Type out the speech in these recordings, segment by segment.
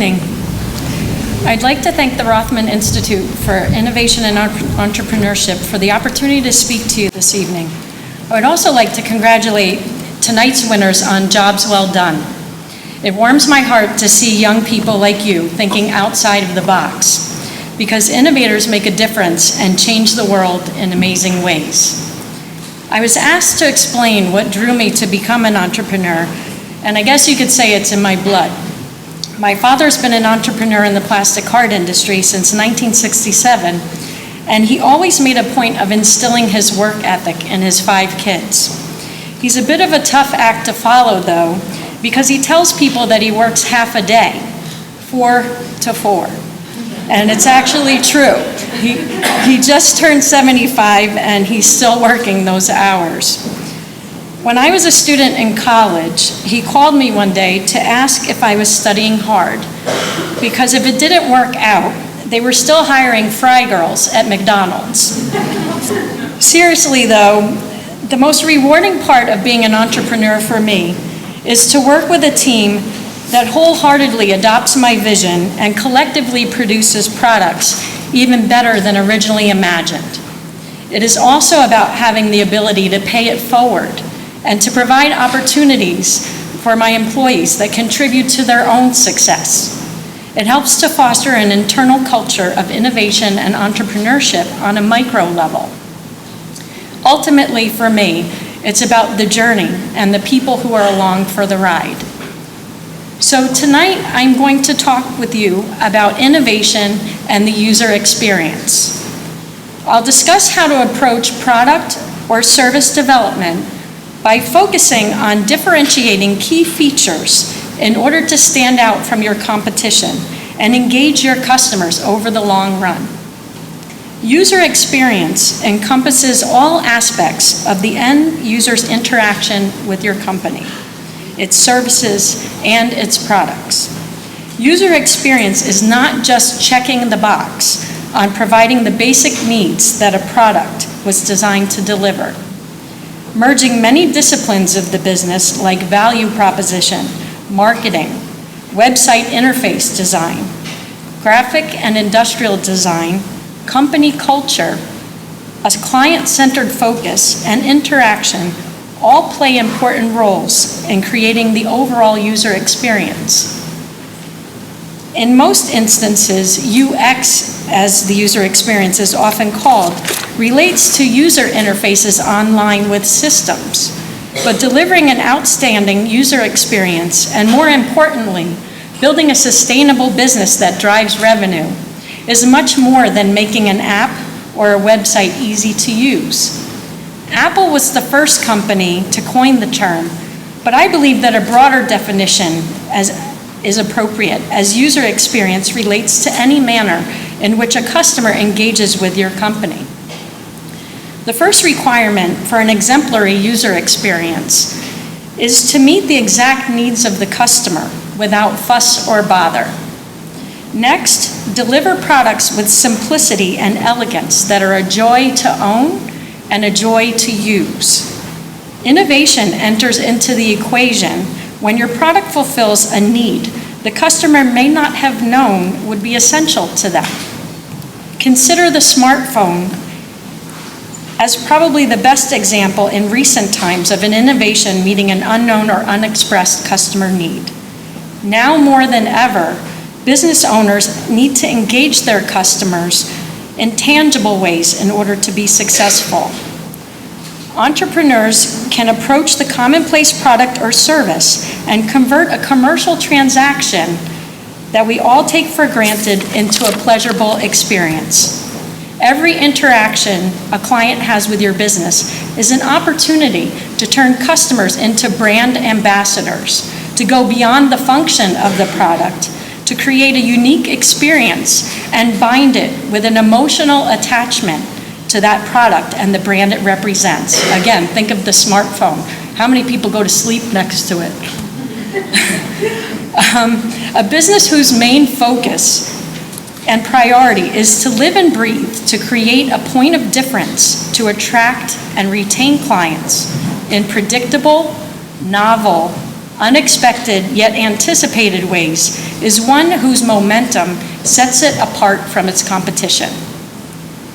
evening. I'd like to thank the Rothman Institute for Innovation and Entrepreneurship for the opportunity to speak to you this evening. I would also like to congratulate tonight's winners on jobs well done. It warms my heart to see young people like you thinking outside of the box, because innovators make a difference and change the world in amazing ways. I was asked to explain what drew me to become an entrepreneur, and I guess you could say it's in my blood. My father's been an entrepreneur in the plastic card industry since 1967, and he always made a point of instilling his work ethic in his 5 kids. He's a bit of a tough act to follow, though, because he tells people that he works half a day, 4 to 4. And it's actually true. He just turned 75 and he's still working those hours. When I was a student in college, he called me one day to ask if I was studying hard, because if it didn't work out, they were still hiring fry girls at McDonald's. Seriously though, the most rewarding part of being an entrepreneur for me is to work with a team that wholeheartedly adopts my vision and collectively produces products even better than originally imagined. It is also about having the ability to pay it forward and to provide opportunities for my employees that contribute to their own success. It helps to foster an internal culture of innovation and entrepreneurship on a micro level. Ultimately, for me, it's about the journey and the people who are along for the ride. So tonight, I'm going to talk with you about innovation and the user experience. I'll discuss how to approach product or service development by focusing on differentiating key features in order to stand out from your competition and engage your customers over the long run. User experience encompasses all aspects of the end user's interaction with your company, its services, and its products. User experience is not just checking the box on providing the basic needs that a product was designed to deliver. Merging many disciplines of the business like value proposition, marketing, website interface design, graphic and industrial design, company culture, a client-centered focus, and interaction all play important roles in creating the overall user experience. In most instances, UX, as the user experience is often called, relates to user interfaces online with systems. But delivering an outstanding user experience, and more importantly, building a sustainable business that drives revenue, is much more than making an app or a website easy to use. Apple was the first company to coin the term, but I believe that a broader definition is appropriate, as user experience relates to any manner in which a customer engages with your company. The first requirement for an exemplary user experience is to meet the exact needs of the customer without fuss or bother. Next, deliver products with simplicity and elegance that are a joy to own and a joy to use. Innovation enters into the equation when your product fulfills a need the customer may not have known would be essential to them. Consider the smartphone as probably the best example in recent times of an innovation meeting an unknown or unexpressed customer need. Now more than ever, business owners need to engage their customers in tangible ways in order to be successful. Entrepreneurs can approach the commonplace product or service and convert a commercial transaction that we all take for granted into a pleasurable experience. Every interaction a client has with your business is an opportunity to turn customers into brand ambassadors, to go beyond the function of the product, to create a unique experience and bind it with an emotional attachment to that product and the brand it represents. Again, think of the smartphone. How many people go to sleep next to it? A business whose main focus and priority is to live and breathe to create a point of difference to attract and retain clients in predictable, novel, unexpected yet anticipated ways, is one whose momentum sets it apart from its competition.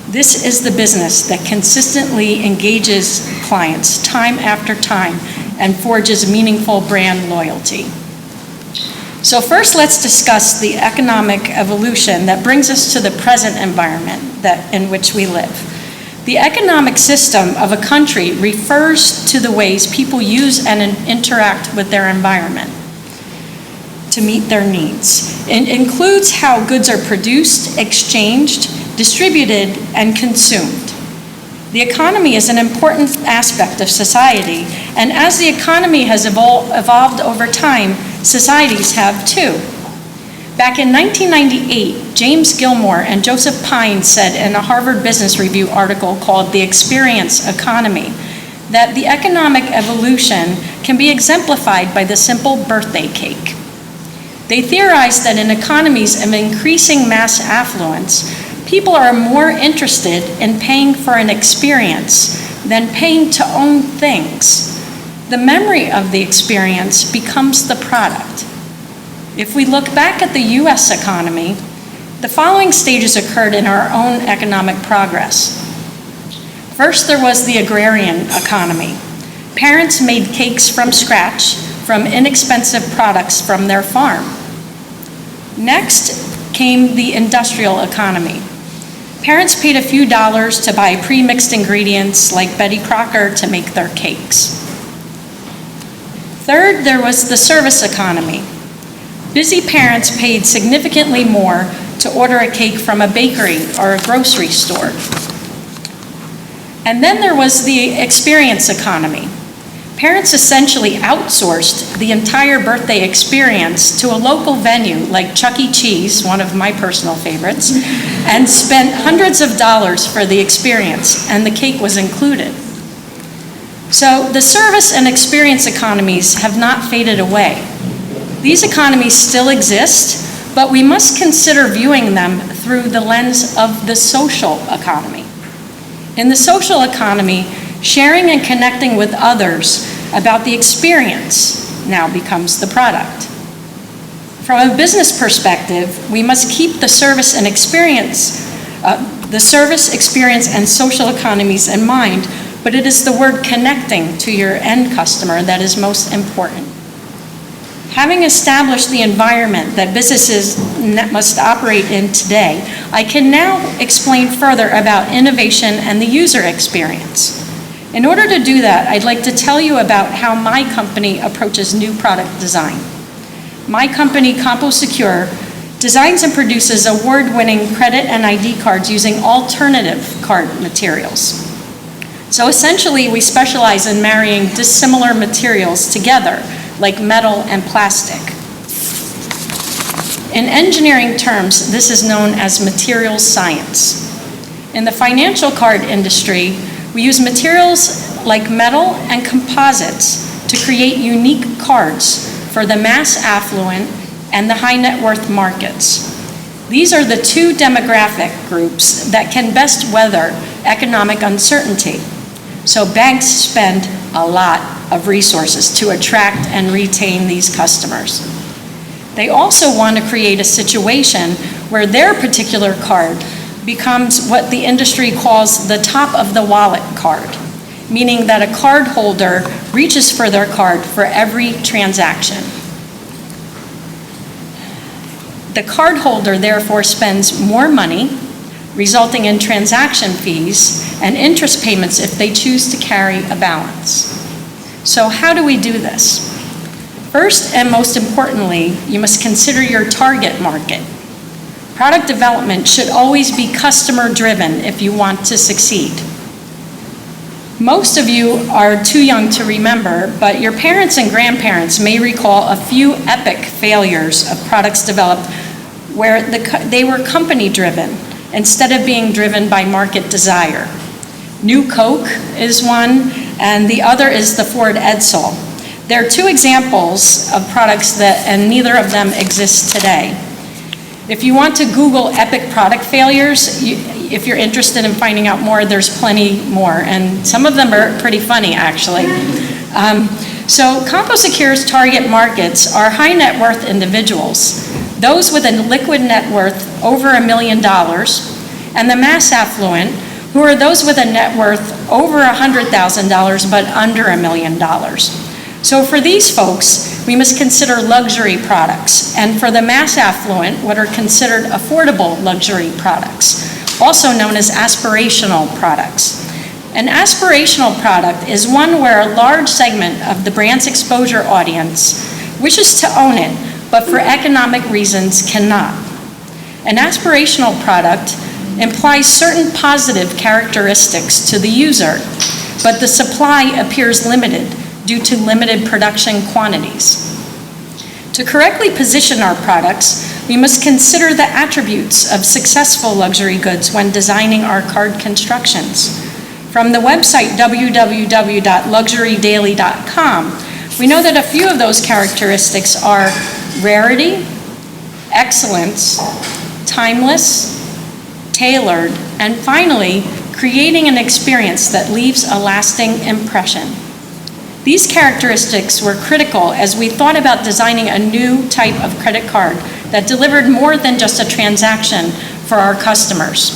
This is the business that consistently engages clients time after time and forges meaningful brand loyalty. So first, let's discuss the economic evolution that brings us to the present environment in which we live. The economic system of a country refers to the ways people use and interact with their environment to meet their needs. It includes how goods are produced, exchanged, distributed, and consumed. The economy is an important aspect of society, and as the economy has evolved over time, societies have too. Back in 1998, James Gilmore and Joseph Pine said in a Harvard Business Review article called The Experience Economy that the economic evolution can be exemplified by the simple birthday cake. They theorized that in economies of increasing mass affluence, people are more interested in paying for an experience than paying to own things. The memory of the experience becomes the product. If we look back at the US economy, the following stages occurred in our own economic progress. First, there was the agrarian economy. Parents made cakes from scratch from inexpensive products from their farm. Next came the industrial economy. Parents paid a few dollars to buy pre-mixed ingredients like Betty Crocker to make their cakes. Third, there was the service economy. Busy parents paid significantly more to order a cake from a bakery or a grocery store. And then there was the experience economy. Parents essentially outsourced the entire birthday experience to a local venue like Chuck E. Cheese, one of my personal favorites, and spent hundreds of dollars for the experience, and the cake was included. So the service and experience economies have not faded away. These economies still exist, but we must consider viewing them through the lens of the social economy. In the social economy, sharing and connecting with others about the experience now becomes the product. From a business perspective, we must keep the service, experience, and social economies in mind, but it is the word connecting to your end customer that is most important. Having established the environment that businesses must operate in today, I can now explain further about innovation and the user experience. In order to do that, I'd like to tell you about how my company approaches new product design. My company, CompoSecure, designs and produces award-winning credit and ID cards using alternative card materials. So essentially, we specialize in marrying dissimilar materials together, like metal and plastic. In engineering terms, this is known as materials science. In the financial card industry, we use materials like metal and composites to create unique cards for the mass affluent and the high net worth markets. These are the two demographic groups that can best weather economic uncertainty. So banks spend a lot of resources to attract and retain these customers. They also want to create a situation where their particular card becomes what the industry calls the top of the wallet card, meaning that a card holder reaches for their card for every transaction. The card holder therefore spends more money, resulting in transaction fees and interest payments if they choose to carry a balance. So how do we do this? First and most importantly, you must consider your target market. Product development should always be customer-driven if you want to succeed. Most of you are too young to remember, but your parents and grandparents may recall a few epic failures of products developed where they were company-driven instead of being driven by market desire. New Coke is one, and the other is the Ford Edsel. There are two examples of products and neither of them exist today. If you want to Google epic product failures, if you're interested in finding out more, there's plenty more, and some of them are pretty funny, actually. So CompoSecure's target markets are high net worth individuals, those with a liquid net worth over $1 million, and the mass affluent, who are those with a net worth over $100,000 but under $1 million. So for these folks, we must consider luxury products, and for the mass affluent, what are considered affordable luxury products, also known as aspirational products. An aspirational product is one where a large segment of the brand's exposure audience wishes to own it, but for economic reasons cannot. An aspirational product implies certain positive characteristics to the user, but the supply appears limited due to limited production quantities. To correctly position our products, we must consider the attributes of successful luxury goods when designing our card constructions. From the website www.luxurydaily.com, we know that a few of those characteristics are rarity, excellence, timeless, tailored, and finally, creating an experience that leaves a lasting impression. These characteristics were critical as we thought about designing a new type of credit card that delivered more than just a transaction for our customers.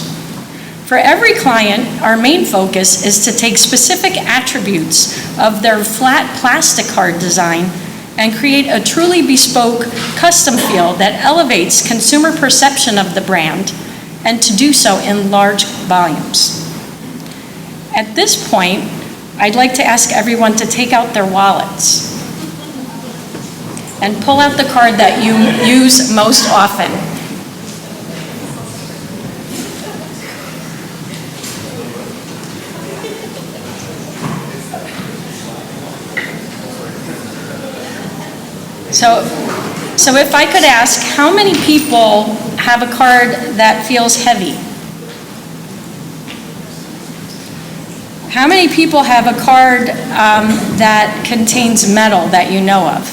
For every client, our main focus is to take specific attributes of their flat plastic card design and create a truly bespoke custom feel that elevates consumer perception of the brand, and to do so in large volumes. At this point, I'd like to ask everyone to take out their wallets and pull out the card that you use most often. So if I could ask, how many people have a card that feels heavy? How many people have a card that contains metal that you know of?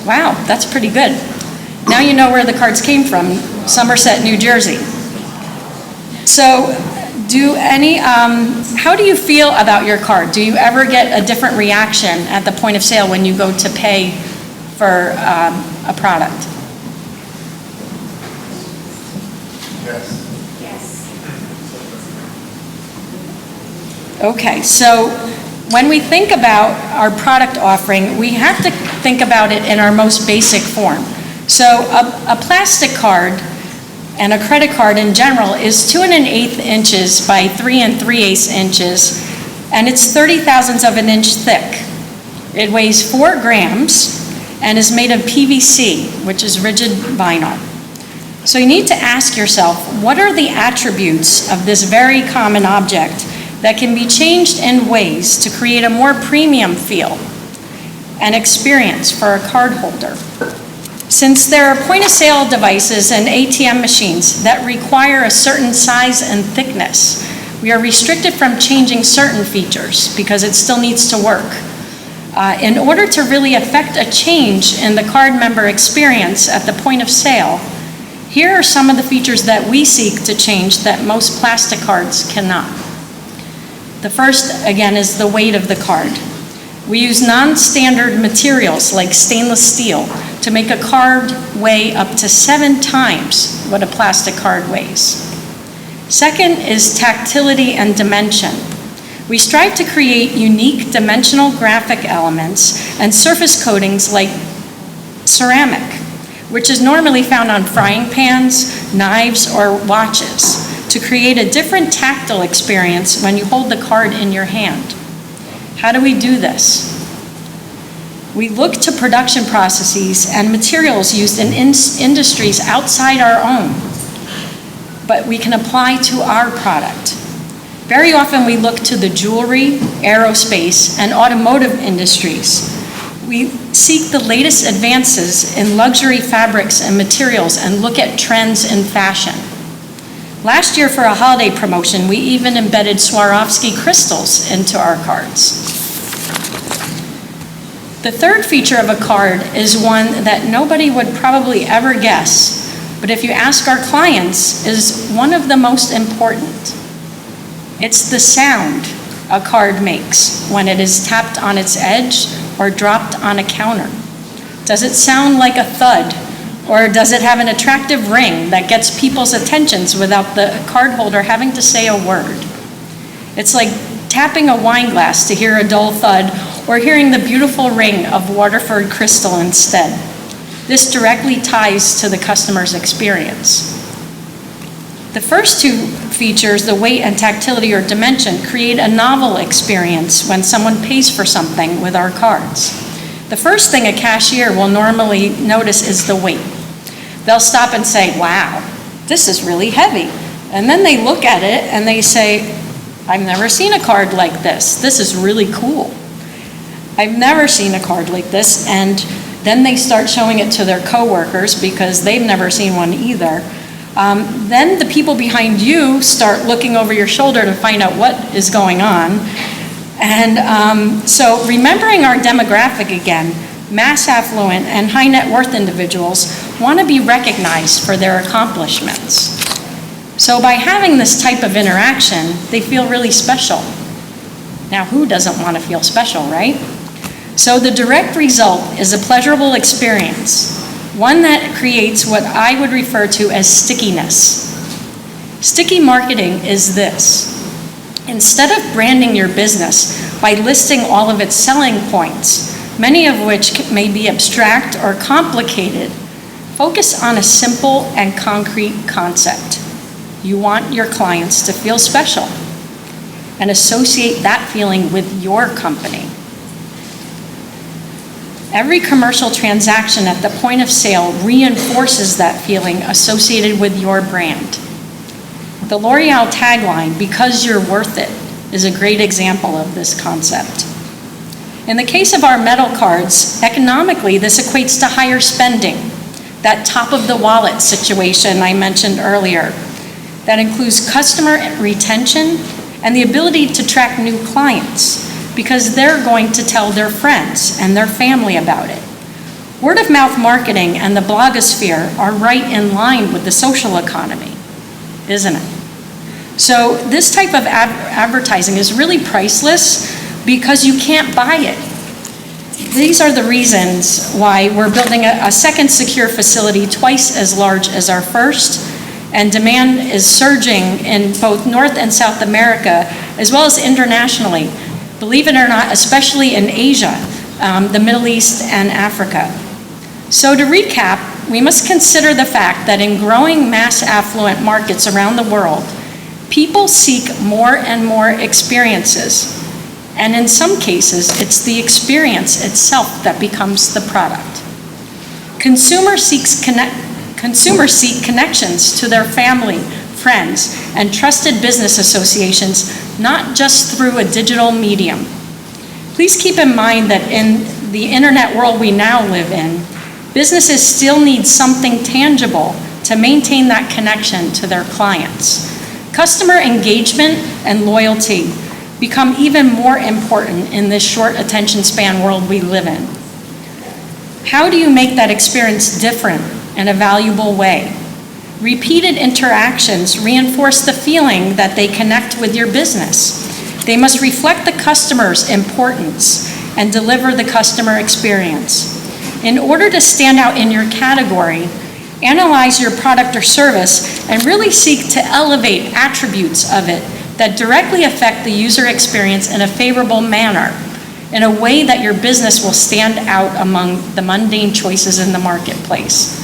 Wow, that's pretty good. Now you know where the cards came from, Somerset, New Jersey. So how do you feel about your card? Do you ever get a different reaction at the point of sale when you go to pay for a product? Yes. Okay, so when we think about our product offering, we have to think about it in our most basic form. So a plastic card and a credit card in general is 2 1/8 inches by 3 3/8 inches, and it's 30,000ths of an inch thick. It weighs 4 grams and is made of PVC, which is rigid vinyl. So you need to ask yourself, what are the attributes of this very common object that can be changed in ways to create a more premium feel and experience for a cardholder? Since there are point-of-sale devices and ATM machines that require a certain size and thickness, we are restricted from changing certain features because it still needs to work. In order to really affect a change in the card member experience at the point of sale, here are some of the features that we seek to change that most plastic cards cannot. The first, again, is the weight of the card. We use non-standard materials like stainless steel to make a card weigh up to 7 times what a plastic card weighs. Second is tactility and dimension. We strive to create unique dimensional graphic elements and surface coatings like ceramic, which is normally found on frying pans, knives, or watches, to create a different tactile experience when you hold the card in your hand. How do we do this? We look to production processes and materials used in industries outside our own, but we can apply to our product. Very often we look to the jewelry, aerospace, and automotive industries. We seek the latest advances in luxury fabrics and materials and look at trends in fashion. Last year for a holiday promotion, we even embedded Swarovski crystals into our cards. The third feature of a card is one that nobody would probably ever guess, but if you ask our clients, is one of the most important. It's the sound. a card makes when it is tapped on its edge or dropped on a counter? Does it sound like a thud? Or does it have an attractive ring that gets people's attentions without the cardholder having to say a word? It's like tapping a wine glass to hear a dull thud, or hearing the beautiful ring of Waterford crystal instead. This directly ties to the customer's experience. The first two features, the weight and tactility or dimension, create a novel experience when someone pays for something with our cards. The first thing a cashier will normally notice is the weight. They'll stop and say, wow, this is really heavy. And then they look at it and they say, I've never seen a card like this. This is really cool. I've never seen a card like this. And then they start showing it to their coworkers because they've never seen one either. Then the people behind you start looking over your shoulder to find out what is going on. And so remembering our demographic again, mass affluent and high net worth individuals want to be recognized for their accomplishments. So by having this type of interaction, they feel really special. Now, who doesn't want to feel special, right? So the direct result is a pleasurable experience, one that creates what I would refer to as stickiness. Sticky marketing is this. Instead of branding your business by listing all of its selling points, many of which may be abstract or complicated, focus on a simple and concrete concept. You want your clients to feel special and associate that feeling with your company. Every commercial transaction at the point of sale reinforces that feeling associated with your brand. The L'Oreal tagline, "Because you're worth it," is a great example of this concept. In the case of our metal cards, economically, this equates to higher spending, that top of the wallet situation I mentioned earlier. That includes customer retention and the ability to track new clients because they're going to tell their friends and their family about it. Word of mouth marketing and the blogosphere are right in line with the social economy, isn't it? So this type of advertising is really priceless because you can't buy it. These are the reasons why we're building a second secure facility twice as large as our first, and demand is surging in both North and South America, as well as internationally. Believe it or not, especially in Asia, the Middle East, and Africa. So to recap, we must consider the fact that in growing mass affluent markets around the world, people seek more and more experiences. And in some cases, it's the experience itself that becomes the product. Consumers seek connections to their family, friends, and trusted business associations, not just through a digital medium. Please keep in mind that in the internet world we now live in, businesses still need something tangible to maintain that connection to their clients. Customer engagement and loyalty become even more important in this short attention span world we live in. How do you make that experience different in a valuable way? Repeated interactions reinforce the feeling that they connect with your business. They must reflect the customer's importance and deliver the customer experience. In order to stand out in your category, analyze your product or service and really seek to elevate attributes of it that directly affect the user experience in a favorable manner, in a way that your business will stand out among the mundane choices in the marketplace.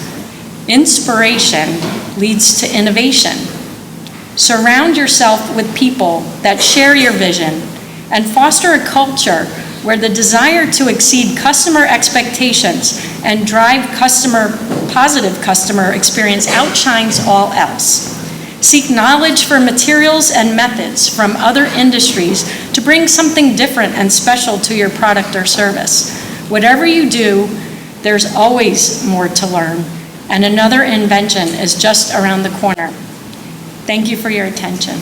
Inspiration leads to innovation. Surround yourself with people that share your vision and foster a culture where the desire to exceed customer expectations and drive positive customer experience outshines all else. Seek knowledge for materials and methods from other industries to bring something different and special to your product or service. Whatever you do, there's always more to learn, and another invention is just around the corner. Thank you for your attention.